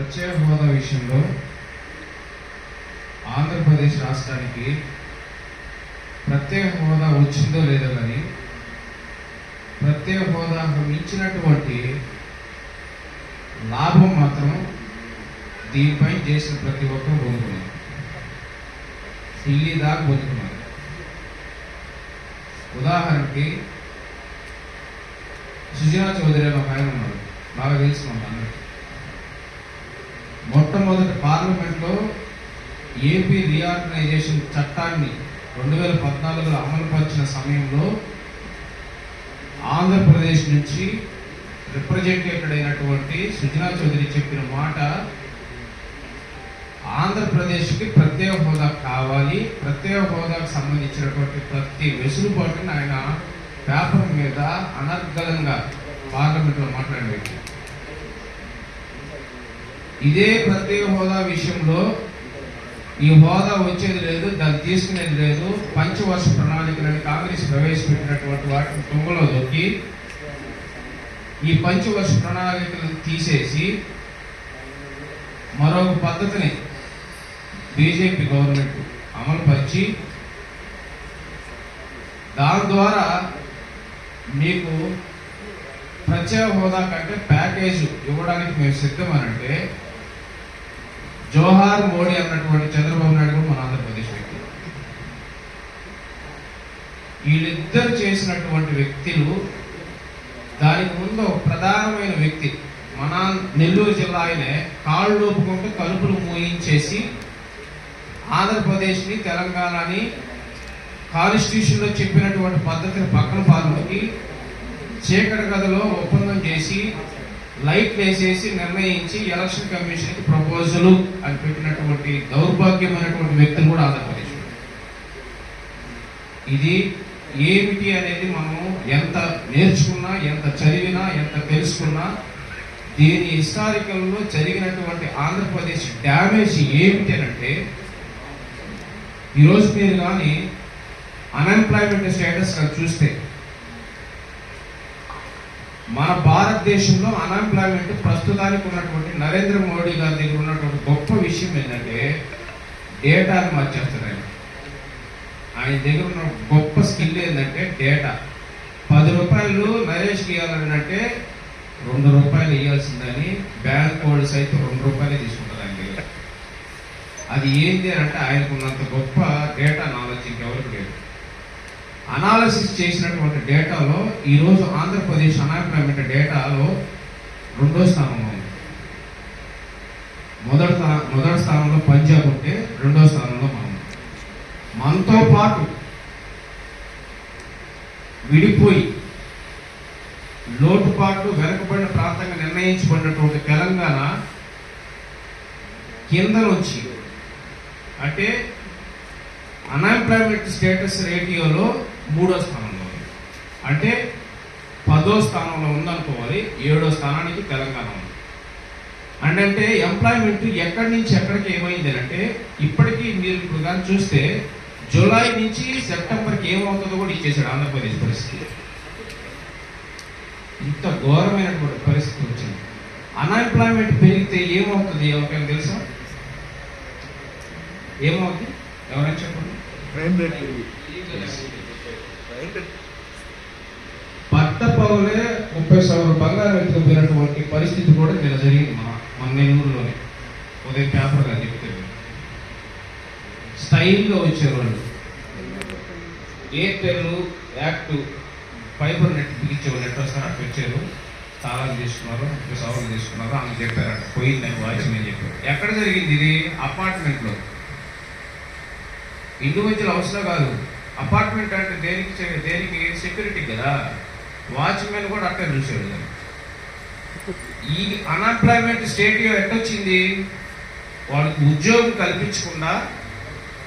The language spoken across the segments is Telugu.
ప్రత్యేక హోదా విషయంలో ఆంధ్రప్రదేశ్ రాష్ట్రానికి ప్రత్యేక హోదా వచ్చిందో లేదో కానీ ప్రత్యేక హోదాకు మించినటువంటి లాభం మాత్రం దీనిపై చేసిన ప్రతి ఒక్కరూ పొందుకున్నారు. ఢిల్లీ దాకా పొందుకున్నారు. ఉదాహరణకి సుజనా చౌదరి అని ఒక ఆయన ఉన్నారు, బాగా తెలుసు అందరికీ. మొట్టమొదటి పార్లమెంట్లో ఏపీ రీఆర్గనైజేషన్ చట్టాన్ని 2014లో అమలుపరిచిన సమయంలో ఆంధ్రప్రదేశ్ నుంచి రిప్రజెంటేటెడ్ అయినటువంటి సుజనా చౌదరి చెప్పిన మాట, ఆంధ్రప్రదేశ్కి ప్రత్యేక హోదా కావాలి, ప్రత్యేక హోదాకు సంబంధించినటువంటి ప్రతి వెసులుబాటుని ఆయన పేపర్ మీద అనర్గళంగా పార్లమెంట్లో మాట్లాడిన వ్యక్తి. ఇదే ప్రత్యేక హోదా విషయంలో ఈ హోదా వచ్చేది లేదు, దాన్ని తీసుకునేది లేదు, పంచవర్ష ప్రణాళికలని కాంగ్రెస్ ప్రవేశపెట్టినటువంటి వాటిని తుంగలో దొక్కి ఈ పంచవర్ష ప్రణాళికలను తీసేసి మరొక పద్ధతిని బీజేపీ గవర్నమెంట్ అమలుపరిచి దాని ద్వారా మీకు ప్రత్యేక హోదా కంటే ప్యాకేజ్ ఇవ్వడానికి మేము సిద్ధమనంటే జోహార్ మోడీ అన్నటువంటి చంద్రబాబు నాయుడు కూడా మన ఆంధ్రప్రదేశ్ వ్యక్తి. వీళ్ళిద్దరు చేసినటువంటి వ్యక్తులు దానికి ముందు ఒక ప్రధానమైన వ్యక్తి మన నెల్లూరు జిల్లా ఆయనే కాళ్ళు లోపుకుంటూ కలుపులు మూయించేసి ఆంధ్రప్రదేశ్ని తెలంగాణని కాన్స్టిట్యూషన్లో చెప్పినటువంటి పద్ధతిని పక్కన పాల్గొని చీకటి గదిలో ఒప్పందం చేసి లైట్లు వేసేసి నిర్ణయించి ఎలక్షన్ కమిషన్కి ప్రపోజల్ అని పెట్టినటువంటి దౌర్భాగ్యమైనటువంటి వ్యక్తులు కూడా ఆంధ్రప్రదేశ్. ఇది ఏమిటి అనేది మనం ఎంత నేర్చుకున్నా, ఎంత చదివినా, ఎంత తెలుసుకున్నా దీని హిస్టారికల్లో జరిగినటువంటి ఆంధ్రప్రదేశ్ డ్యామేజ్ ఏమిటి అంటే, ఈరోజు మీరు కానీ అన్ఎంప్లాయ్మెంట్ స్టేటస్ చూస్తే మన భారతదేశంలో అన్ఎంప్లాయ్మెంట్ ప్రస్తుతానికి ఉన్నటువంటి నరేంద్ర మోడీ గారి దగ్గర ఉన్నటువంటి గొప్ప విషయం ఏంటంటే డేటాను మార్చేస్తారు. ఆయన దగ్గర ఉన్న గొప్ప స్కిల్ ఏంటంటే డేటా. 10 రూపాయలు నరేష్కి ఇవ్వాలంటే 2 రూపాయలు ఇవ్వాల్సిందని బ్యాంక్ వాళ్ళు సైతం 2 రూపాయలే తీసుకుంటారు ఆయన దగ్గర. అది ఏంటి అంటే ఆయనకున్నంత గొప్ప డేటా నాలెడ్జ్ ఇంకెవరికి లేదు. అనాలిసిస్ చేసినటువంటి డేటాలో ఈరోజు ఆంధ్రప్రదేశ్ అన్ఎంప్లాయ్మెంట్ డేటాలో 2వ స్థానంలో ఉంది. మొదటి స్థానంలో పంజాబ్ ఉంటే 2వ స్థానంలో మనం. మనతో పాటు విడిపోయి లోటుపాట్లు వెనుకబడిన ప్రాంతంగా నిర్ణయించబడినటువంటి తెలంగాణ కింద నుంచి అంటే అన్ఎంప్లాయ్మెంట్ స్టేటస్ రేటియోలో 3వ స్థానంలో ఉంది. అంటే 10వ స్థానంలో ఉందనుకోవాలి, 7వ స్థానానికి తెలంగాణ ఉంది. అంటే ఎంప్లాయ్మెంట్ ఎక్కడి నుంచి ఎక్కడికి ఏమైంది అంటే, ఇప్పటికీ మీరు ఇప్పుడు కానీ చూస్తే జూలై నుంచి సెప్టెంబర్కి ఏమవుతుందో కూడా ఇచ్చేసాడు ఆంధ్రప్రదేశ్ పరిస్థితి. ఇంత ఘోరమైనటువంటి పరిస్థితి వచ్చింది. అన్ఎంప్లాయ్మెంట్ పెరిగితే ఏమవుతుంది ఎవరికైనా తెలుసా? ఏమవుతుంది ఎవరైనా చెప్పండి. పట్ట పౌలే 30,000 బంగారం ఎత్తుకుపోయినటువంటి పరిస్థితి కూడా నిన్న జరిగింది మన నెల్లూరులోనే. ఉదయం పేపర్ గారు చెప్తే స్టైల్గా వచ్చారు వాళ్ళు. ఎయిర్టెల్ యాక్ట్ ఫైబర్ నెట్ బిగించే నెట్ వస్తారు, అట్లా వచ్చారు, తాళాలు తీసుకున్నారు, 30,000 తీసుకున్నారు. ఆమె చెప్పారంట పోయిందని వాచ్మెన్ చెప్పారు. ఎక్కడ జరిగింది ఇది? అపార్ట్మెంట్లో. ఇండివిజువల్ హౌస్లో కాదు, అపార్ట్మెంట్ అంటే దేనికి సెక్యూరిటీ కదా. వాచ్మెన్ కూడా అట్టే చూసాడు. ఈ అన్ఎంప్లాయ్మెంట్ స్టేట్గా ఎట్టొచ్చింది? వాడికి ఉద్యోగం కల్పించకుండా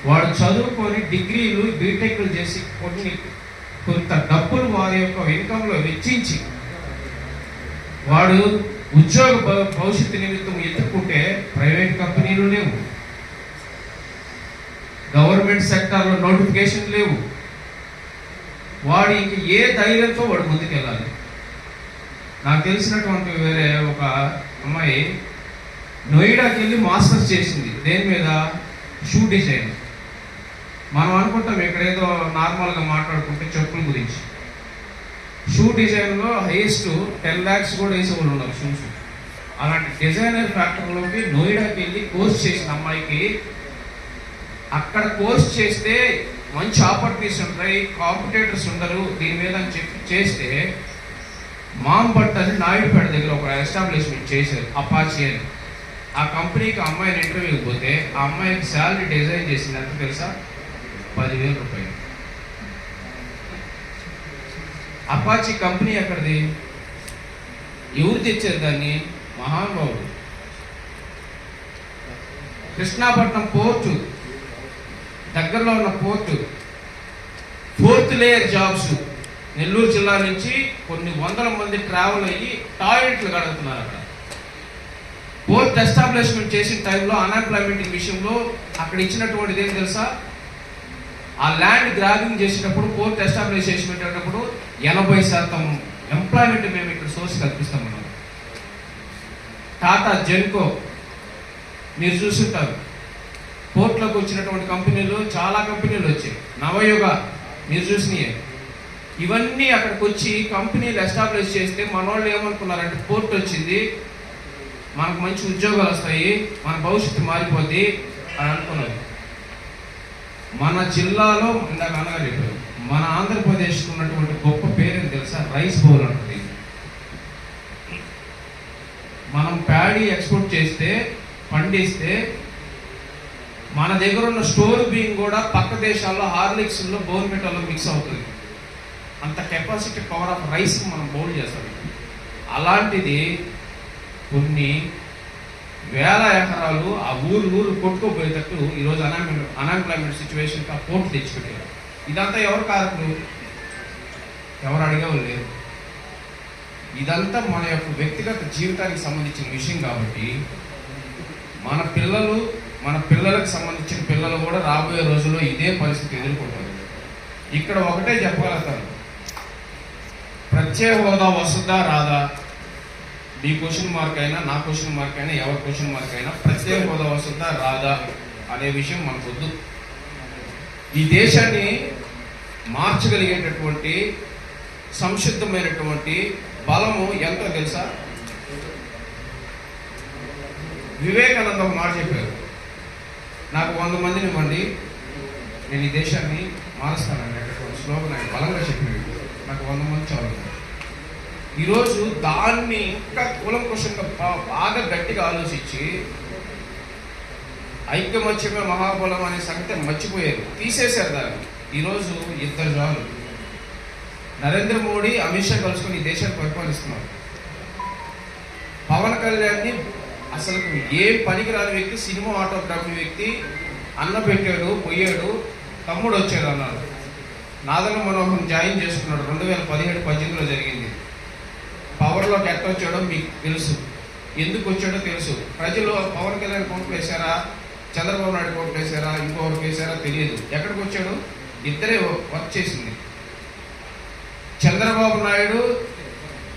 వాడు చదువుకొని డిగ్రీలు బీటెక్లు చేసి కొంత డబ్బులు వారి యొక్క ఇన్కంలో వెచ్చించి వాడు ఉద్యోగ భవిష్యత్తు నిమిత్తం ఎత్తుకుంటే ప్రైవేట్ కంపెనీలు లేవు, గవర్నమెంట్ సెక్టార్లో నోటిఫికేషన్ లేవు. వాడు ఇంక ఏ ధైర్యంతో వాడు ముందుకెళ్ళాలి? నాకు తెలిసినటువంటి వేరే ఒక అమ్మాయి నోయిడాకి వెళ్ళి మాస్టర్స్ చేసింది దేని మీద? Shoe design. మనం అనుకుంటాం ఇక్కడ ఏదో నార్మల్గా మాట్లాడుకుంటే చెప్పుల గురించి. షూ డిజైన్లో హైయెస్ట్ 10 lakhs కూడా వేసే వాళ్ళు ఉన్నారు షూస్. అలాంటి డిజైనర్ ఫ్యాక్టరీలోకి నోయిడాకి వెళ్ళి కోర్స్ చేసిన అమ్మాయికి అక్కడ కోర్స్ చేస్తే మంచి ఆపర్చునిటీస్ ఉంటాయి, కాంపిటేటర్స్ ఉండరు దీని మీద అని చెప్పి చేస్తే మాంబట్ అని నాయుడుపేట దగ్గర ఒక ఎస్టాబ్లిష్మెంట్ చేశారు, అపాచీ అని. ఆ కంపెనీకి అమ్మాయిని ఇంటర్వ్యూకి పోతే ఆ అమ్మాయికి శాలరీ డిజైన్ చేసింది ఎంత తెలుసా? 10,000 రూపాయలు. అపాచీ కంపెనీ ఎక్కడిది? ఎవరు తెచ్చారు దాన్ని? మహానుభావుడు. కృష్ణాపట్నం పోర్టు దగ్గరలో ఉన్న port 4th layer jobs. Nellore జిల్లా నుంచి కొన్ని వందల మంది ట్రావెల్ అయ్యి టాయిలెట్లు కడుగుతున్నారు అక్కడ. పోర్ట్ ఎస్టాబ్లిష్మెంట్ చేసిన టైంలో అన్ఎంప్లాయ్మెంట్ విషయంలో అక్కడ ఇచ్చినటువంటిది ఏం తెలుసా? ఆ ల్యాండ్ గ్రాబింగ్ చేసినప్పుడు పోర్ట్ ఎస్టాబ్లిష్మెంట్ అయినప్పుడు 80% ఎంప్లాయ్మెంట్ మేము ఇక్కడ సోర్స్ కల్పిస్తాం. మనం టాటా, జెన్కో మీరు చూస్తుంటారు. పోర్ట్లోకి వచ్చినటువంటి కంపెనీలు చాలా కంపెనీలు వచ్చాయి. నవయుగ మీరు చూసినాయే. ఇవన్నీ అక్కడికి వచ్చి కంపెనీలు ఎస్టాబ్లిష్ చేస్తే మన వాళ్ళు ఏమనుకున్నారంటే పోర్ట్ వచ్చింది, మనకు మంచి ఉద్యోగాలు వస్తాయి, మన భవిష్యత్తు మారిపోద్ది అని అనుకున్నారు. మన జిల్లాలో ఇందాక అనగా చెప్పారు, మన ఆంధ్రప్రదేశ్కి ఉన్నటువంటి గొప్ప పేరు తెలుసా? రైస్ బౌల్ అంటుంది. మనం ప్యాడీ ఎక్స్పోర్ట్ చేస్తే, పండిస్తే మన దగ్గర ఉన్న స్టోర్ బియ్యం కూడా పక్క దేశాల్లో హార్లిక్స్లో బోర్మిటాలో మిక్స్ అవుతుంది. అంత కెపాసిటీ పవర్ ఆఫ్ రైస్ మనం బౌల్ చేస్తాం. అలాంటిది కొన్ని వేల ఎకరాలు ఆ ఊరు కొట్టుకోపోయేటట్టు ఈరోజు అన్ఎంప్లాయ్మెంట్ సిచ్యువేషన్కి ఆ పోర్టు తెచ్చిపెట్టారు. ఇదంతా ఎవరు కారకులు? ఎవరు అడిగేవాళ్ళు లేరు. ఇదంతా మన యొక్క వ్యక్తిగత జీవితానికి సంబంధించిన విషయం కాబట్టి మన పిల్లలకు సంబంధించిన పిల్లలు కూడా రాబోయే రోజుల్లో ఇదే పరిస్థితి ఎదుర్కొంటారు. ఇక్కడ ఒకటే చెప్పగలుగుతాను, ప్రత్యేక హోదా వస్తుందా రాదా? మీ క్వశ్చన్ మార్క్ అయినా, నా క్వశ్చన్ మార్క్ అయినా, ఎవరి క్వశ్చన్ మార్క్ అయినా ప్రత్యేక హోదా వస్తుందా రాదా అనే విషయం మనకొద్దు. ఈ దేశాన్ని మార్చగలిగేటటువంటి సంసిద్ధమైనటువంటి బలము ఎంతో తెలుసా? వివేకానంద ఒక మాట చెప్పారు, నాకు 100 మందిని ఇవ్వండి నేను ఈ దేశాన్ని మారుస్తానని అనేటటువంటి స్లోగన్ ఆయన బలంగా చెప్పాడు. నాకు 100 మంది చాలు. ఈరోజు దాన్ని ఇంకా కూలంకుషంగా బాగా గట్టిగా ఆలోచించి ఐక్యమత్యమే మహాబలం అనే సంగతి మర్చిపోయారు, తీసేశారు దాన్ని. ఈరోజు 2 చాలు. నరేంద్ర మోడీ, అమిత్ షా కలుసుకొని ఈ దేశాన్ని పరిపాలిస్తున్నారు. పవన్ కళ్యాణ్ని అసలు ఏ పనికి రాని వ్యక్తి, సినిమా ఆటోగ్రాఫీ వ్యక్తి, అన్న పెట్టాడు, పోయాడు, తమ్ముడు వచ్చాడు అన్నాడు. నాదన మనోహర్ జాయిన్ చేసుకున్నాడు. 2017-18లో జరిగింది. పవర్లోకి ఎట్ట వచ్చాడో మీకు తెలుసు, ఎందుకు వచ్చాడో తెలుసు. ప్రజలు పవన్ కళ్యాణ్ కోట్లు వేశారా, చంద్రబాబు నాయుడు కోట్లు వేశారా, ఇంకొకరికి వేశారా తెలియదు. ఎక్కడికి వచ్చాడు? ఇద్దరే వర్క్ చేసింది. చంద్రబాబు నాయుడు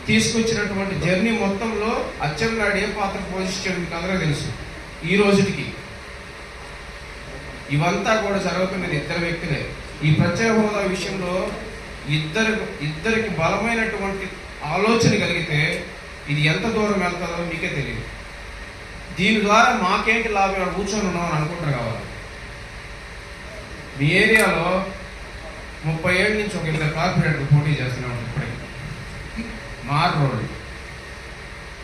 తీసుకొచ్చినటువంటి జర్నీ మొత్తంలో అచ్చెన్నాయుడు ఏ పాత్ర పోషించాడు మీకు అందరూ తెలుసు. ఈ రోజుకి ఇవంతా కూడా జరుగుతున్నది 2 వ్యక్తులే. ఈ ప్రత్యేక హోదా విషయంలో ఇద్దరికి బలమైనటువంటి ఆలోచన కలిగితే ఇది ఎంత దూరం వెళ్తుందో మీకే తెలియదు. దీని ద్వారా మాకేంటి లాభం, కూర్చొని ఉన్నాం అని అనుకుంటారు కావాలి. మీ ఏరియాలో 30 ఏళ్ళ నుంచి ఒక 2 కార్పొరేటర్లు పోటీ చేస్తున్నాం. ఇప్పుడే మార్ రోడ్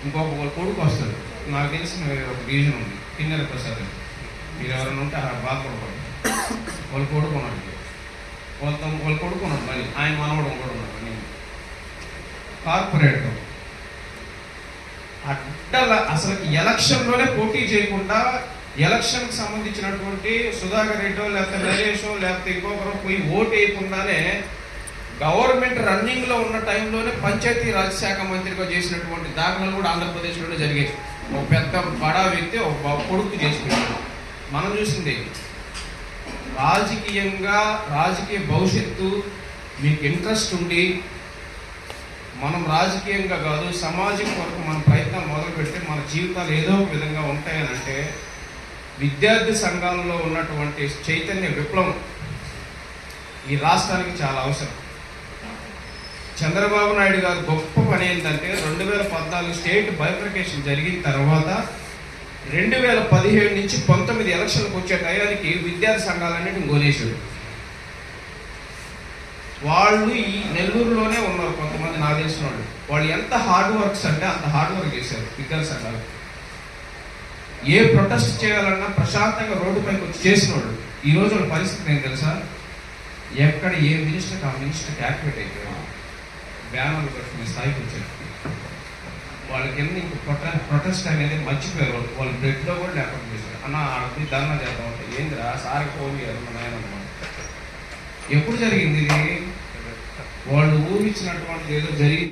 ఇంకొక కొడుకు వస్తాడు. నాకు తెలిసిన ఒక రీజన్ ఉంది, కిన్నెర ప్రసాద్. మీరు ఎవరైనా ఉంటే బాధపడకూడదు. వాళ్ళు కొడుకున్నాడు, వాళ్ళు కొడుకున్నాడు, మళ్ళీ ఆయన మనవడం కూడా ఉన్నాడు. నేను కార్పొరేటర్ అడ్డల అసలు ఎలక్షన్లోనే పోటీ చేయకుండా ఎలక్షన్కి సంబంధించినటువంటి సుధాకర్ రెడ్డో లేకపోతే నరేషో లేకపోతే ఇంకొకరు పోయి ఓటు వేయకుండానే గవర్నమెంట్ రన్నింగ్లో ఉన్న టైంలోనే పంచాయతీ రాజ్ శాఖ మంత్రిగా చేసినటువంటి దాఖలాలు కూడా ఆంధ్రప్రదేశ్లోనే జరిగాయి. ఒక పెద్ద బడా వ్యక్తి ఒక కొడుకు చేసుకున్నాడు. మనం చూసింది రాజకీయ భవిష్యత్తు మీకు ఇంట్రెస్ట్ ఉండి మనం రాజకీయంగా కాదు, సమాజం కొరకు మన ప్రయత్నం మొదలు పెడితే మన జీవితాలు ఏదో ఒక విధంగా ఉంటాయనంటే విద్యార్థి సంఘాలలో ఉన్నటువంటి చైతన్య విప్లవం ఈ రాష్ట్రానికి చాలా అవసరం. చంద్రబాబు నాయుడు గారు గొప్ప పని ఏంటంటే 2014 స్టేట్ బైఫర్కేషన్ జరిగిన తర్వాత 2017 నుంచి 19 ఎలక్షన్లకు వచ్చే టయానికి విద్యార్థి సంఘాలన్నింటిని కొనేశాడు. వాళ్ళు ఈ నెల్లూరులోనే ఉన్నారు కొంతమంది, నాకు తెలిసిన వాళ్ళు ఎంత హార్డ్ వర్క్స్ అంటే అంత హార్డ్ వర్క్ చేశారు విద్యార్థి సంఘాలు. ఏ ప్రొటెస్ట్ చేయాలన్నా ప్రశాంతంగా రోడ్డుపైకి వచ్చి చేసిన వాళ్ళు. ఈ రోజు వాళ్ళ పరిస్థితి ఏం తెలుసా? ఎక్కడ ఏ మినిస్టర్కి ఆ మినిస్టర్కి యాక్టివేట్ అయిపోయారు, బ్యానర్లు కట్టుకునే స్థాయికి వచ్చారు. వాళ్ళకి ఎన్ని ప్రొటెస్ట్ అనేది మర్చిపోయారు. వాళ్ళు బ్రెడ్లో కూడా లేకుండా చేశారు. అన్న అక్కడ ధర్నా చేద్దాం అంటే ఏందిరా సార్కి ఫోన్ చేయాలి మా నాయన. ఎప్పుడు జరిగింది ఇది? వాళ్ళు ఊహించినటువంటిది ఏదో జరిగింది.